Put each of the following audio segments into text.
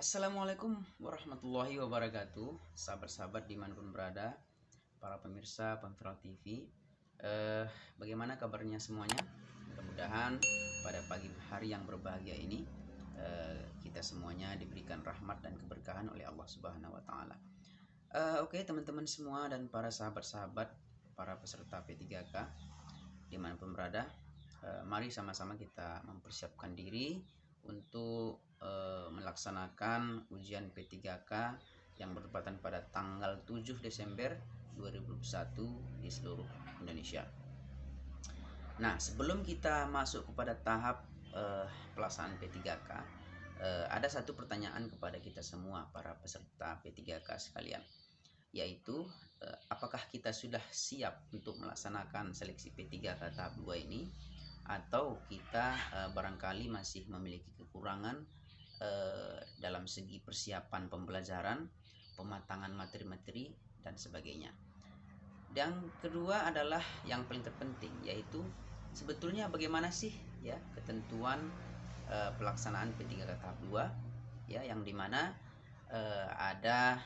Assalamualaikum warahmatullahi wabarakatuh, sahabat-sahabat dimanapun berada, para pemirsa Pemviral TV. Bagaimana kabarnya semuanya? Mudah-mudahan pada pagi hari yang berbahagia ini kita semuanya diberikan rahmat dan keberkahan oleh Allah Subhanahu Wa Taala. Oke, teman-teman semua dan para sahabat-sahabat, para peserta P3K dimanapun berada, mari sama-sama kita mempersiapkan diri untuk melaksanakan ujian P3K yang bertepatan pada tanggal 7 Desember 2021 di seluruh Indonesia. Nah, sebelum kita masuk kepada tahap pelaksanaan P3K, ada satu pertanyaan kepada kita semua para peserta P3K sekalian, yaitu apakah kita sudah siap untuk melaksanakan seleksi P3K tahap 2 ini, atau kita barangkali masih memiliki kekurangan dalam segi persiapan pembelajaran, pematangan materi-materi dan sebagainya. Dan kedua adalah yang paling terpenting, yaitu sebetulnya bagaimana sih ya ketentuan pelaksanaan P3K tahap 2 ya, yang dimana ada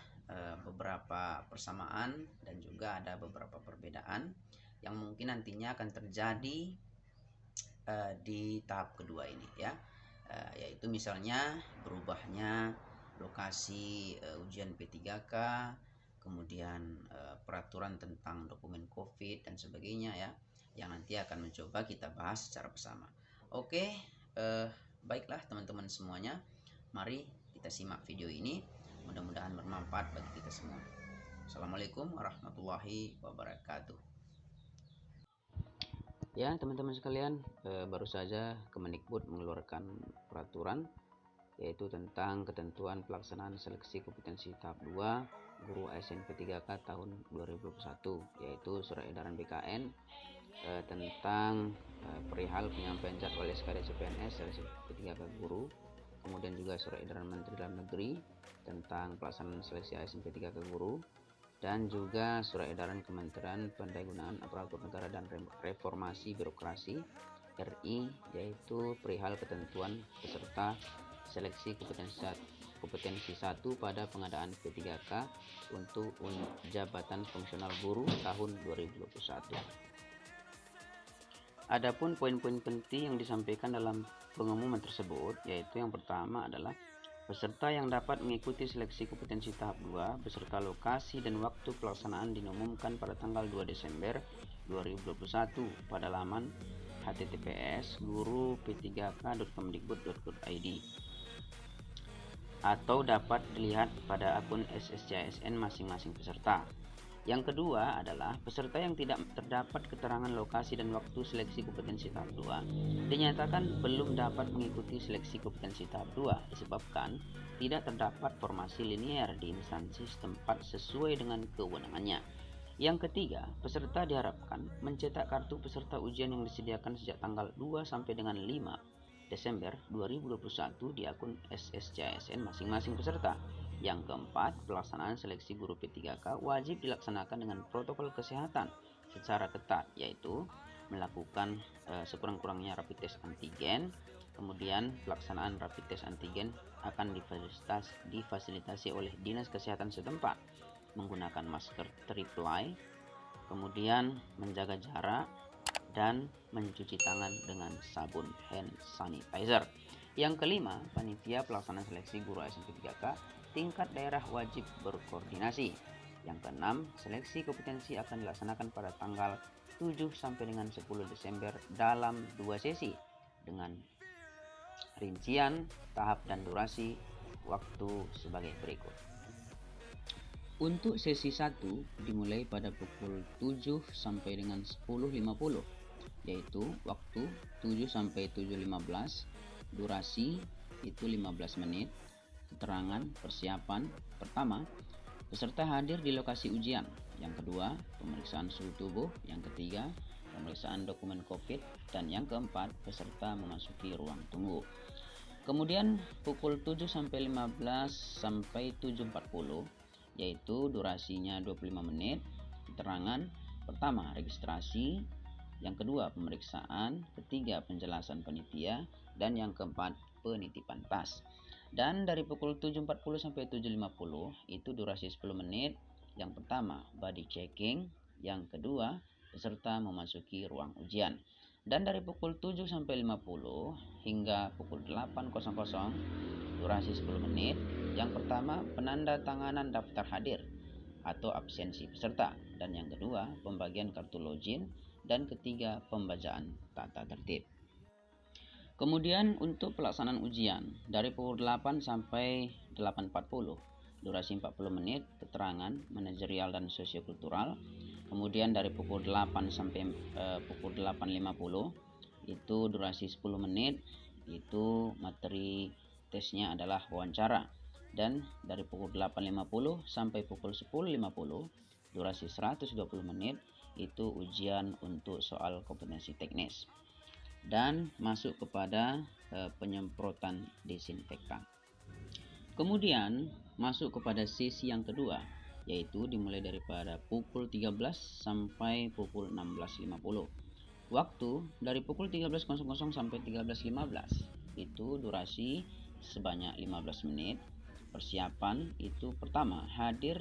beberapa persamaan dan juga ada beberapa perbedaan yang mungkin nantinya akan terjadi di tahap kedua ini ya. Yaitu misalnya berubahnya lokasi ujian P3K, kemudian peraturan tentang dokumen COVID dan sebagainya ya, yang nanti akan mencoba kita bahas secara bersama. Oke, baiklah teman-teman semuanya, mari kita simak video ini, mudah-mudahan bermanfaat bagi kita semua. Assalamualaikum warahmatullahi wabarakatuh. Ya teman-teman sekalian, baru saja Kemendikbud mengeluarkan peraturan yaitu tentang ketentuan pelaksanaan seleksi kompetensi tahap 2 guru ASN P3K tahun 2021, yaitu surat edaran BKN tentang perihal penyampaian jadwal SKD CPNS seleksi P3K guru, kemudian juga surat edaran Menteri Dalam Negeri tentang pelaksanaan seleksi ASN P3K guru, dan juga surat edaran Kementerian Pendayaan Aparatur Negara dan Reformasi Birokrasi RI, yaitu perihal ketentuan peserta seleksi kompetensi 1 pada pengadaan P3K untuk jabatan fungsional guru tahun 2021. Adapun poin-poin penting yang disampaikan dalam pengumuman tersebut, yaitu yang pertama adalah peserta yang dapat mengikuti seleksi kompetensi tahap 2 beserta lokasi dan waktu pelaksanaan diumumkan pada tanggal 2 Desember 2021 pada laman https://guru-p3k.kemdikbud.go.id atau dapat dilihat pada akun SSCASN masing-masing peserta. Yang kedua adalah peserta yang tidak terdapat keterangan lokasi dan waktu seleksi kompetensi tahap 2 dinyatakan belum dapat mengikuti seleksi kompetensi tahap 2 disebabkan tidak terdapat formasi linier di instansi setempat sesuai dengan kewenangannya. Yang ketiga, peserta diharapkan mencetak kartu peserta ujian yang disediakan sejak tanggal 2 sampai dengan 5 Desember 2021 di akun SSCASN masing-masing peserta. Yang keempat, pelaksanaan seleksi guru P3K wajib dilaksanakan dengan protokol kesehatan secara ketat, yaitu melakukan sekurang-kurangnya rapid test antigen. Kemudian pelaksanaan rapid test antigen akan difasilitasi oleh Dinas Kesehatan setempat menggunakan masker triple, kemudian menjaga jarak dan mencuci tangan dengan sabun hand sanitizer. Yang kelima, panitia pelaksana seleksi guru ASN P3K tingkat daerah wajib berkoordinasi. Yang keenam, seleksi kompetensi akan dilaksanakan pada tanggal 7 sampai dengan 10 Desember dalam 2 sesi dengan rincian tahap dan durasi waktu sebagai berikut. Untuk sesi 1 dimulai pada pukul 7 sampai dengan 10.50, yaitu waktu 7 sampai 7.15, durasi itu 15 menit. Keterangan persiapan: pertama, peserta hadir di lokasi ujian. Yang kedua, pemeriksaan suhu tubuh. Yang ketiga, pemeriksaan dokumen COVID. Dan yang keempat, peserta memasuki ruang tunggu. Kemudian pukul 7 sampai 15 sampai 7.40, yaitu durasinya 25 menit. Keterangan pertama, registrasi. Yang kedua, pemeriksaan. Ketiga, penjelasan panitia. Dan yang keempat, penitipan tas. Dan dari pukul 7.40 sampai 7.50 itu durasi 10 menit. Yang pertama, body checking. Yang kedua, peserta memasuki ruang ujian. Dan dari pukul 7 sampai 50 hingga pukul 8.00 durasi 10 menit. Yang pertama, penanda tanganan daftar hadir atau absensi peserta. Dan yang kedua, pembagian kartu login. Dan ketiga, pembacaan tata tertib. Kemudian untuk pelaksanaan ujian dari pukul 8 sampai 8.40 durasi 40 menit keterangan manajerial dan sosiokultural. Kemudian dari pukul 8 sampai pukul 8.50 itu durasi 10 menit, itu materi tesnya adalah wawancara. Dan dari pukul 8.50 sampai pukul 10.50 durasi 120 menit itu ujian untuk soal kompetensi teknis. Dan masuk kepada penyemprotan desinfektan. Kemudian masuk kepada sesi yang kedua, yaitu dimulai daripada pukul 13 sampai pukul 16.50. Waktu dari pukul 13.00 sampai 13.15 itu durasi sebanyak 15 menit. Persiapan itu pertama, hadir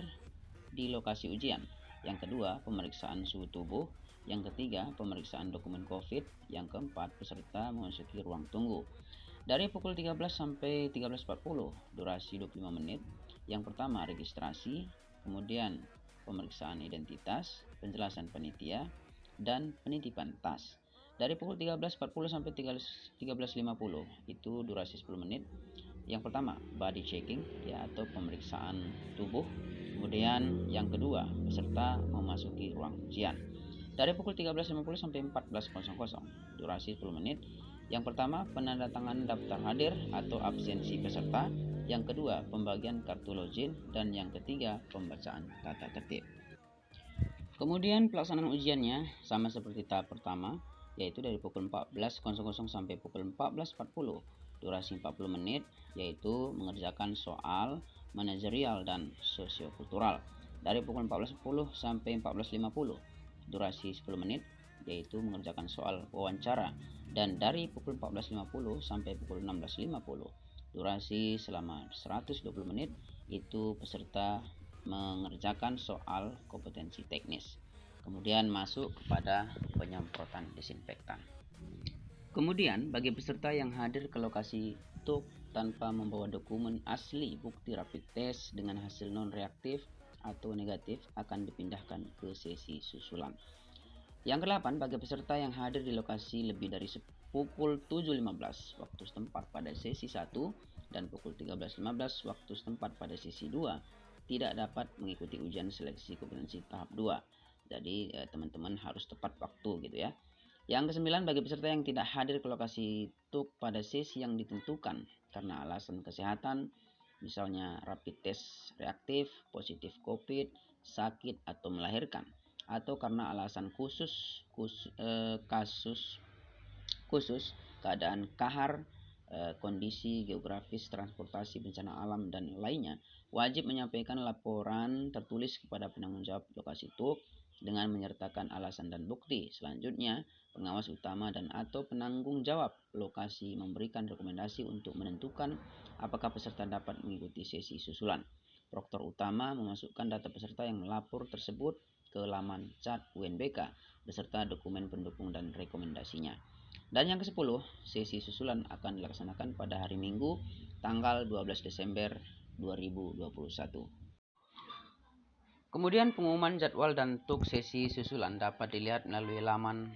di lokasi ujian. Yang kedua, pemeriksaan suhu tubuh. Yang ketiga, pemeriksaan dokumen COVID. Yang keempat, peserta memasuki ruang tunggu. Dari pukul 13 sampai 13.40, durasi 25 menit. Yang pertama, registrasi, kemudian pemeriksaan identitas, penjelasan panitia, dan penitipan tas. Dari pukul 13.40 sampai 13.50, itu durasi 10 menit. Yang pertama, body checking ya, atau pemeriksaan tubuh. Kemudian yang kedua, peserta memasuki ruang ujian. Dari pukul 13.50 sampai 14.00, durasi 10 menit. Yang pertama, penandatanganan daftar hadir atau absensi peserta. Yang kedua, pembagian kartu login. Dan yang ketiga, pembacaan tata tertib. Kemudian pelaksanaan ujiannya sama seperti tahap pertama, yaitu dari pukul 14.00 sampai pukul 14.40, durasi 40 menit, yaitu mengerjakan soal manajerial dan sosiokultural. Dari pukul 14.10 sampai 14.50, durasi 10 menit, yaitu mengerjakan soal wawancara. Dan dari pukul 14.50 sampai pukul 16.50, durasi selama 120 menit, itu peserta mengerjakan soal kompetensi teknis. Kemudian masuk kepada penyemprotan desinfektan. Kemudian bagi peserta yang hadir ke lokasi TUK tanpa membawa dokumen asli bukti rapid test dengan hasil non-reaktif atau negatif akan dipindahkan ke sesi susulan. Yang ke-8, bagi peserta yang hadir di lokasi lebih dari pukul 7.15 waktu setempat pada sesi 1 dan pukul 13.15 waktu setempat pada sesi 2 tidak dapat mengikuti ujian seleksi kompetensi tahap 2. Jadi teman-teman harus tepat waktu gitu ya. Yang ke-9, bagi peserta yang tidak hadir ke lokasi TUK pada sesi yang ditentukan karena alasan kesehatan, misalnya rapid test reaktif, positif COVID, sakit atau melahirkan, atau karena alasan kasus khusus, keadaan kahar, kondisi geografis, transportasi, bencana alam, dan lainnya, wajib menyampaikan laporan tertulis kepada penanggung jawab lokasi TUK dengan menyertakan alasan dan bukti. Selanjutnya, pengawas utama dan atau penanggung jawab lokasi memberikan rekomendasi untuk menentukan apakah peserta dapat mengikuti sesi susulan. Proktor utama memasukkan data peserta yang melapor tersebut ke laman chat UNBK beserta dokumen pendukung dan rekomendasinya. Dan yang ke-10, sesi susulan akan dilaksanakan pada hari Minggu tanggal 12 Desember 2021. Kemudian pengumuman jadwal dan TUK sesi susulan dapat dilihat melalui laman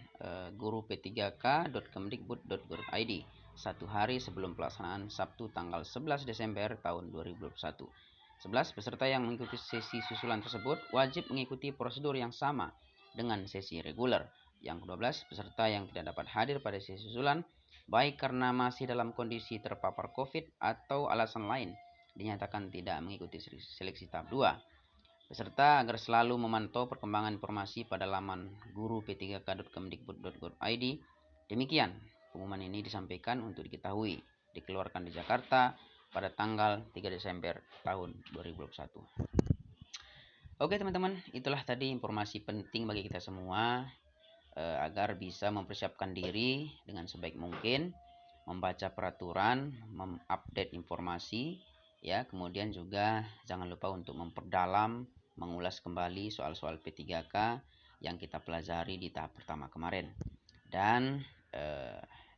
guru-p3k.kemdikbud.go.id 1 hari sebelum pelaksanaan Sabtu tanggal 11 Desember tahun 2021. 11. Peserta yang mengikuti sesi susulan tersebut wajib mengikuti prosedur yang sama dengan sesi reguler. Yang ke-12, peserta yang tidak dapat hadir pada sesi susulan, baik karena masih dalam kondisi terpapar COVID atau alasan lain, dinyatakan tidak mengikuti seleksi tahap 2. Peserta agar selalu memantau perkembangan informasi pada laman guru-p3k.kemdikbud.go.id. Demikian, pengumuman ini disampaikan untuk diketahui, dikeluarkan di Jakarta pada tanggal 3 Desember tahun 2021. Oke teman-teman, itulah tadi informasi penting bagi kita semua agar bisa mempersiapkan diri dengan sebaik mungkin membaca peraturan, mengupdate informasi, ya. Kemudian juga jangan lupa untuk memperdalam, mengulas kembali soal-soal P3K yang kita pelajari di tahap pertama kemarin. Dan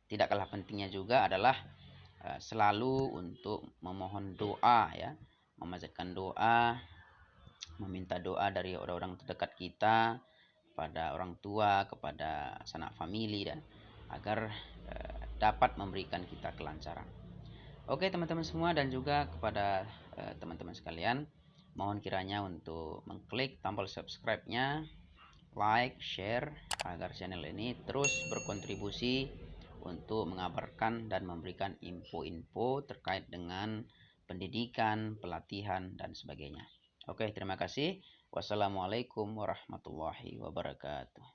tidak kalah pentingnya juga adalah selalu untuk memohon doa, ya, memanjatkan doa, meminta doa dari orang-orang terdekat kita, kepada orang tua, kepada sanak famili, dan agar dapat memberikan kita kelancaran. Oke teman-teman semua, dan juga kepada teman-teman sekalian, mohon kiranya untuk mengklik tombol subscribe-nya, like, share, agar channel ini terus berkontribusi untuk mengabarkan dan memberikan info-info terkait dengan pendidikan, pelatihan, dan sebagainya. Oke, terima kasih. Wassalamualaikum warahmatullahi wabarakatuh.